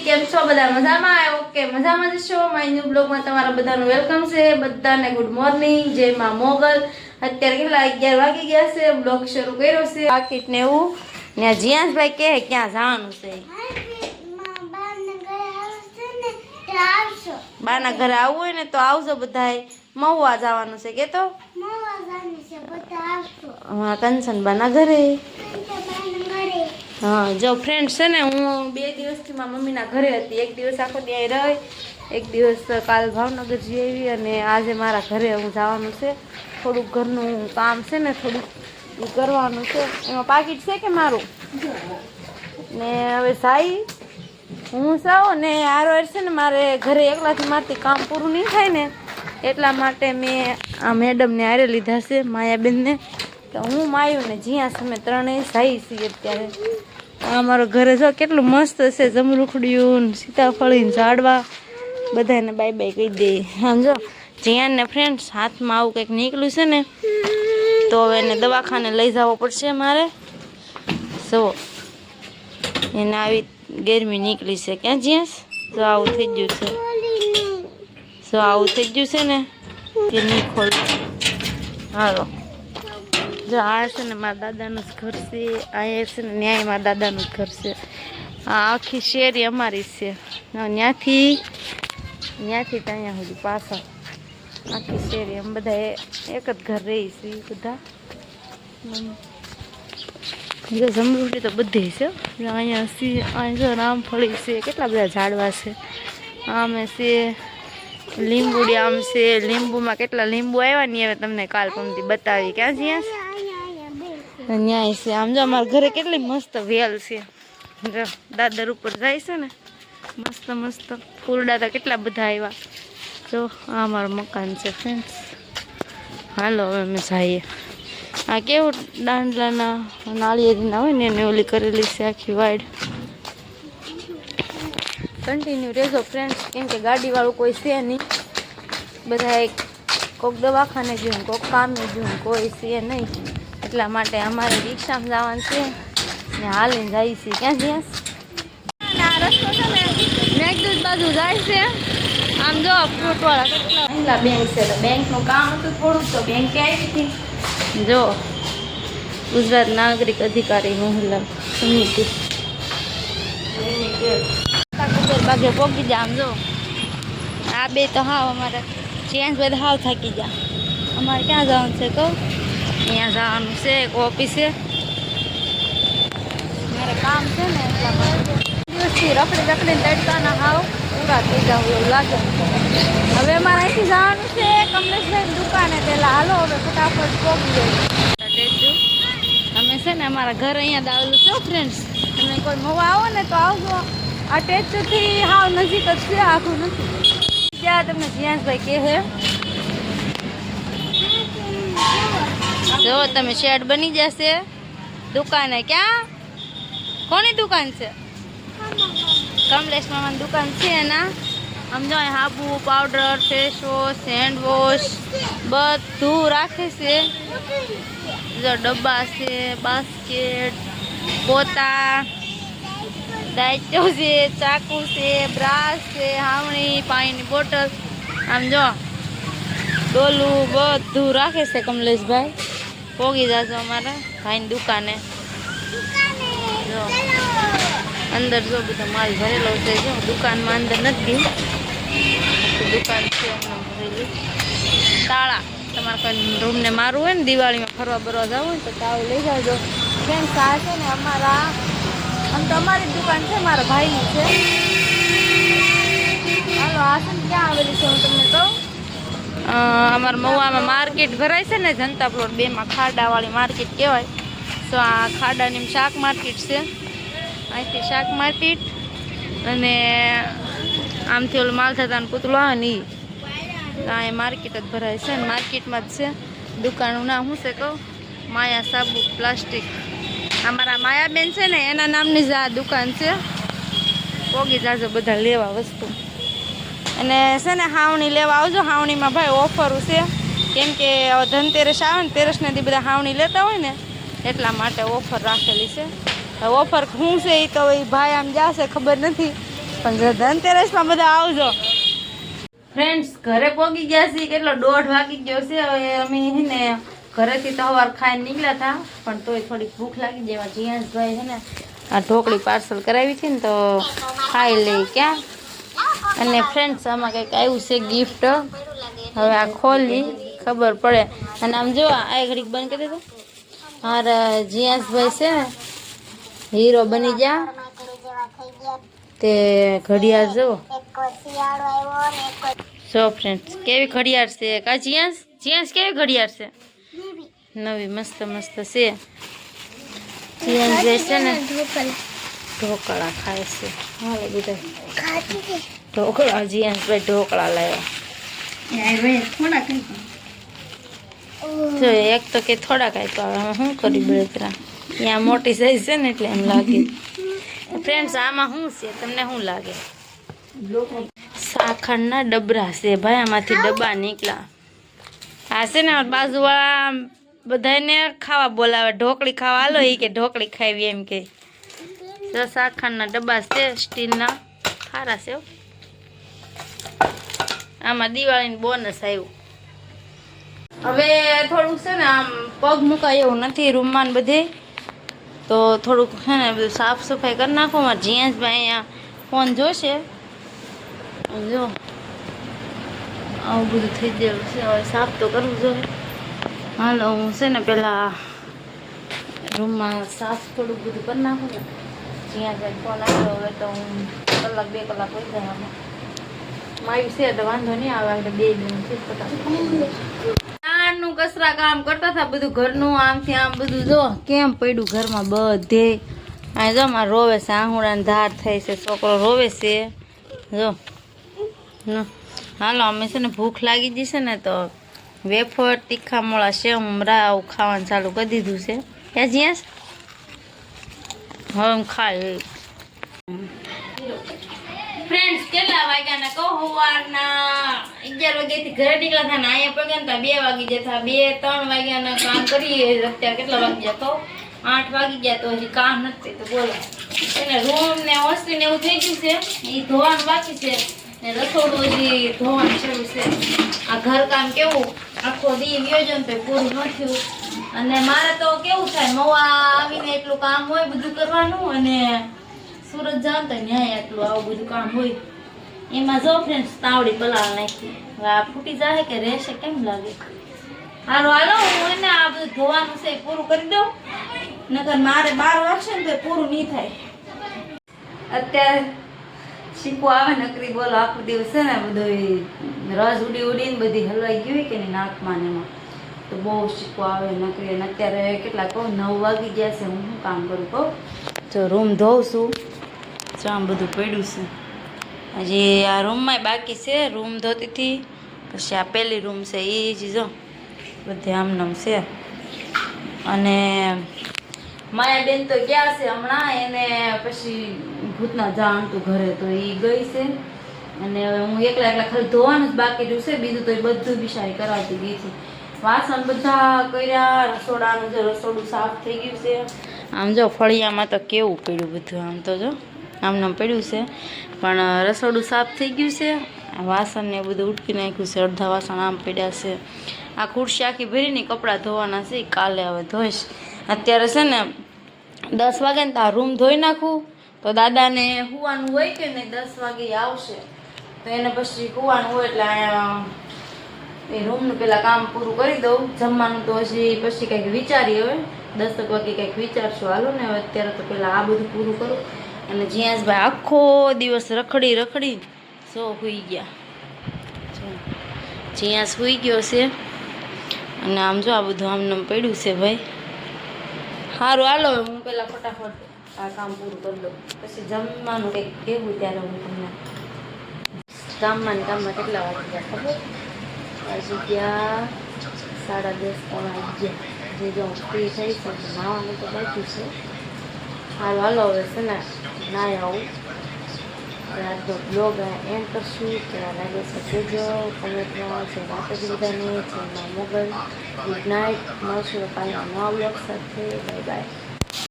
કેમ છો બધા મજામાં? ઓકે મજામાં જ છો. માય ન્યુ બ્લોગમાં તમારા બધાનું વેલકમ છે. બધાને ગુડ મોર્નિંગ, જય માં મોગલ. અત્યારે કેટલા 11 વાગી ગયા છે. બ્લોગ શરૂ કર્યો છે. પાકીટ ને એવું ને જીયાસભાઈ કહે ક્યાં જવાનું છે? બાના ઘરે આવવું હોય ને તો આવજો બધાય. મહુવા જવાનું છે કે તો હા કંચન બાના ઘરે. હા જો ફ્રેન્ડ્સ છે ને હું 2 દિવસથી મારા મમ્મીના ઘરે હતી. એક દિવસ આખો ત્યાં રહી, એક દિવસ કાલ ભાવનગર જઈ આવી અને આજે મારા ઘરે હું જવાનું છે. થોડુંક ઘરનું કામ છે ને થોડુંક કરવાનું છે. એમાં પાકીટ છે કે મારું ને હવે સાઈ હું સાવ ને આરો છે ને મારે ઘરે એકલાથી મારથી કામ પૂરું નહીં થાય ને એટલા માટે મેં આ મેડમને હારે લીધા છે, માયાબેનને. તો હું માયું ને જ્યાં અમે ત્રણેય સાઈ છીએ અત્યારે. અમારો ઘરે જો કેટલું મસ્ત છે, જમરૂખડિયું સીતાફળી ઝાડવા બધાને બાય બાય કહી દે. સમજો જ્યાં ને ફ્રેન્ડ્સ હાથમાં આવું કંઈક નીકળ્યું છે ને તો હવે એને દવાખાને લઈ જવો પડશે મારે. જો એને આવી ગરમી નીકળી છે ક્યાં જ્યાં જો આવું થઈ ગયું છે. જો આવું થઈ ગયું છે ને કે નહીં ખોલું. હાલો જો આ છે ને મારા દાદાનું જ ઘર છે. અહીંયા છે ને ન્યાય મારા દાદાનું જ ઘર છે. આ આખી શેરી અમારી છે. ત્યાંથી ત્યાં સુધી પાછળ આખી શેરી અમે બધા એક જ ઘર રહી છીએ બધા. જો જમરૂખી તો બધી છે. અહીંયા જો રામફળી છે, કેટલા બધા ઝાડવા છે. આમે છે લીંબુડી, આમ છે લીંબુમાં કેટલા લીંબુ આવ્યા ને હવે તમને કાલ પમથી બતાવી. ક્યાં જ્યાં ન્યાય છે. આમ જો અમારા ઘરે કેટલી મસ્ત વેલ છે. જો દાદર ઉપર જાય છે ને મસ્ત મસ્ત ફૂલડા તો કેટલા બધા આવ્યા. જો આ અમારું મકાન છે ફ્રેન્ડ્સ. હાલો હવે અમે જઈએ. આ કેવું દાંડલાના નાળિયેરીના હોય ને એને ઓલી કરેલી છે આખી વાઈડ. કન્ટિન્યુ રહેજો ફ્રેન્ડ્સ, કેમ કે ગાડીવાળું કોઈ છે નહીં. બધા કોઈક દવાખાને ગયું, કોઈક કામે ગયું, કોઈ છે નહીં. એટલા માટે અમારે રિક્ષામાં જવાનું છે ને હાલીને જાય છે. ક્યાં જ્યાં આ રસ્તો છે ને મેઘદૂત બાજુ જાય છે. આમ જો ફ્રૂટવાળા કેટલા પહેલા બેંક છે તો બેંકનું કામ હતું થોડુંક તો બેંકે આવી હતી. જો ગુજરાત નાગરિક અધિકારી મોહલ્લા સમિતિ બાગે પોગી જા. આમ જો આ બે તો હાવ અમારે ચેન્જ બધા હાવ થાકી જા. અમારે ક્યાં જવાનું છે તો અહીંયા જવાનું છે એક ઓફિસે મારે કામ છે ને એટલા માટે દિવસથી રખડીને તડકાના હાવ પૂરા થઈ જાવ એવું લાગે. હવે અમારે અહીંથી જવાનું છે કમલેશભાઈની દુકાને. પહેલાં હાલો હવે ફટાફટ પહોંચી જાય. અમે છે ને અમારા ઘર અહીંયા દાવેલું છે ફ્રેન્ડ્સ. તમે કોઈ મવા આવો ને તો આવજો. આ ટેચથી હાવ નજીક જ છે, આખું નથી. ત્યાં તમને જીયાસભાઈ કહે જો તમે શેડ બની જશે દુકાને. ક્યાં કોની દુકાન છે? કમલેશ મામાની દુકાન છે એના. સમજો હાબુ, powder, face wash, hand wash બધું રાખે છે. જો ડબ્બા છે, બાસ્કેટ, પોતા, દાયચો છે, ચાકુ છે, બ્રાસ છે, હાવણી, પાણીની બોટલ. આમ જો ડોલું બધું રાખે છે કમલેશભાઈ. પોગી જાજો અમારા ભાઈની દુકાને. જો અંદર જો બધો માલ ભરેલો છે. જો દુકાનમાં અંદર નથી ગઈ, દુકાન છે એમને ભરેલી. તાળા તમારે કોઈ રૂમને મારવું હોય ને દિવાળીમાં ફરવા બરવા જવું હોય તો તાળું લઈ જાજો. કેમ આ છે ને અમારા આમ તો અમારી જ દુકાન છે, મારા ભાઈની છે. હાલો આ છે ને ક્યાં આવેલી છે હું તમને કહું. અમારા મહુવામાં માર્કેટ ભરાય છે ને જનતા પ્લોટ 2માં ખાડાવાળી માર્કેટ કહેવાય. તો આ ખાડાની શાક માર્કેટ છે. અહીંથી શાક માર્કેટ અને આમથી ઓલું માલધાતાનું પૂતળું આવે ને એ અહીંયા માર્કેટ જ ભરાય છે ને માર્કેટમાં જ છે. દુકાનનું નામ શું છે કહું? માયા સાબુ પ્લાસ્ટિક. અમારા માયાબેન છે ને એના નામની જ આ દુકાન છે. પોગી જાજો બધા લેવા વસ્તુ. અને છે ને હાવણી લેવા આવજો. હાવણીમાં ભાઈ ઓફરું છે, કેમ કે ધનતેરસ આવે ને તેરસને દી બધા હાવણી લેતા હોય ને એટલા માટે ઓફર રાખેલી છે. ઓફર શું છે એ તો એ ભાઈ આમ જશે ખબર નથી. પણ ધનતેરસમાં બધા આવજો ફ્રેન્ડ્સ. ઘરે પહોંચી ગયા છીએ, કેટલો 1:30 વાગી ગયો છે. હવે અમે હે ને ઘરેથી તો સવાર ખાઈને નીકળ્યા હતા, પણ તોય થોડીક ભૂખ લાગી જેવા જીયાસભાઈ છે ને આ ઢોકળી પાર્સલ કરાવી છે ને તો ખાઈ લઈ ક્યાં. અને ફ્રેન્ડ્સ આમાં કંઈક આવ્યું છે ગિફ્ટ. હવે આ ખોલી ખબર પડે. અને આમ જો આ ઘડીક બંધ કરી દીધું. મારા જીયાસભાઈ છે ને હીરો બની જા તે ઘડિયાળ જો ફ્રેન્ડ્સ કેવી ઘડિયાળ છે કા જીયાસ. જીયાસ કેવી ઘડિયાળ છે? નવી મસ્ત મસ્ત છે. જીયાસ જે છે ને ઢોકળા ખાય છે. હાલે બધા ઢોકળા. જીયાસભાઈ ઢોકળા લાવ્યા. જો એક તો કે થોડા કાંઈ તો હવે શું કરી બળતરા. ત્યાં મોટી સાઈઝ છે ને એટલે એમ લાગે. ફ્રેન્ડ્સ આમાં શું છે તમને શું લાગે? સાખણના ડબરા છે ભાઈ. આમાંથી ડબ્બા નીકળ્યા. આ છે ને બાજુવાળા બધાને ખાવા બોલાવે. ઢોકળી ખાવા હાલો એ કે ઢોકળી ખાવી એમ કે. સાખણના ડબ્બા છે સ્ટીલના. સારા છે. આમાં દિવાળીનું બોનસ આવ્યું. હવે થોડુંક છે ને આમ પગ મુકાય એવું નથી રૂમમાં બધે, તો થોડુંક છે ને બધું સાફ સફાઈ કરી નાખો. મારા જીયાસભાઈ અહીંયા ફોન જોશે. જો આવું બધું થઈ ગયેલું છે. હવે સાફ તો કરવું જોઈએ. હાલો હું છે ને પહેલાં રૂમમાં સાફ થોડુંક બધું કરી નાખું ને. જીયાસભાઈ ફોન આવ્યો હવે તો હું 1 કલાક 2 કલાક વહી જાય. મારી છે તો વાંધો નહીં આવે. આપણે 2 દિન છે નું કચરા કામ કરતા હતા બધું ઘરનું. આમથી આમ બધું જો કેમ પડ્યું ઘરમાં બધે. આ જો મારે રોવે છે. આહુડાની ધાર થઈ છે. છોકરો રોવે છે જો. હાલો અમે છે ને ભૂખ લાગી જશે ને તો વેફર તીખા મોળા સેવ મમરા આવું ખાવાનું ચાલુ કરી દીધું છે. ક્યાં જીયાસ હવે હું ખાઈ. ફ્રેન્ડ્સ કેટલા વાગ્યાના કહો? સવારના 11 વાગ્યાથી ઘરે નીકળ્યા હતા ને અહીંયા પગ્યા ને 2 વાગી જતા. 2-3 વાગ્યાના કામ કરીએ. અત્યારે કેટલા વાગી ગયા? તો 8 વાગી ગયા. તો હજી કામ નથી. તો બોલો એને રૂમ ને હોસ્ટેલ ને એવું થઈ ગયું છે. એ ધોવાનું બાકી છે ને રસોડું હજી ધોવાનું શરૂ છે. આ ઘર કામ કેવું આખો દી ગયો છે ને તો પૂરું ન થયું. અને મારે તો કેવું થાય મવા આવીને એટલું કામ હોય બધું કરવાનું. અને સુરત જાવ તો ન્યાય એટલું આવું બધું કામ હોય. એમાં જો ફ્રેન્ડ્સ તાવડી પલાળ નાખી. હવે આ ફૂટી જાય કે રહેશે કેમ લાગે? હાલો હાલો હું એને આ બધું ધોવાનું છે પૂરું કરી દઉં. નકર મારે 12 વાગશે ને તો પૂરું નહીં થાય. અત્યારે શીખવું આવે નકરી બોલો આખો દિવસ છે ને બધું રસ ઉડી ઉડીને બધી હલવાઈ ગઈ હોય કે નહીં નાકમાં ને એમાં તો બહુ શીખવું આવે નકરી. અને અત્યારે કેટલા કહું 9 વાગી ગયા છે. હું શું કામ કરું કહું? જો રૂમ ધોઉં છું. જો આમ બધું પડ્યું છે. હજી આ રૂમમાં બાકી છે. રૂમ ધોતી હતી. પછી આ પહેલી રૂમ છે એ જ જો બધે આમનામ છે. અને માયાબેન તો ગયા છે હમણાં. એને પછી ભૂતના જાણ તું ઘરે તો એ ગઈ છે. અને હું એકલા ખાલી ધોવાનું જ બાકી રહ્યું છે. બીજું તો એ બધું બિચારી કરાવતી ગઈ છે. વાસણ બધા કર્યા. રસોડાનું જો રસોડું સાફ થઈ ગયું છે. આમ જો ફળિયામાં તો કેવું પડ્યું બધું. આમ તો જો આમનામ પડ્યું છે પણ રસોડું સાફ થઈ ગયું છે. વાસણ ને બધું ઉટકી નાખ્યું છે. અડધા વાસણ આમ પડ્યા છે. આ ખુરશી આખી ભરીને કપડાં ધોવાના છે. કાલે હવે ધોઈશ. અત્યારે છે ને 10 વાગે ને તો આ રૂમ ધોઈ નાખું તો દાદાને સુવાનું હોય કે નહીં 10 વાગે આવશે તો એને પછી સુવાનું હોય એટલે અહીંયા એ રૂમનું પહેલાં કામ પૂરું કરી દઉં. જમવાનું તો હજી પછી કંઈક વિચારી. હવે 10 વાગે કંઈક વિચારશું. હાલો ને હવે અત્યારે તો પહેલાં આ બધું પૂરું કરું. અને જીયાસભાઈ આખો દિવસ રખડી રખડી સૂઈ ગયા. જીયાસ સૂઈ ગયો છે. અને આમ જો આ બધું આમનામ પડ્યું છે ભાઈ. સારું હાલો હું પહેલાં ફટાફટ આ કામ પૂરું કરી દઉં. પછી જમવાનું કંઈક કહેવું ત્યારે હું તમને કામમાં કેટલા વાગી ગયા ખબર? હજી ગયા 10:30 વાગી ગયા. જે જો હું ફ્રી થઈ છે નાવાનું તો બાકી છે. સારું હાલો હવે છે ને નાય આવું. આજનો બ્લોગ એન્ડ કરશું. કેવા લાગે છે કહેજો કોમેન્ટમાં. છે રાતે બધાને છે મોગલ. Good night. મળશું કાલના નવા બ્લોગ સાથે. Bye bye.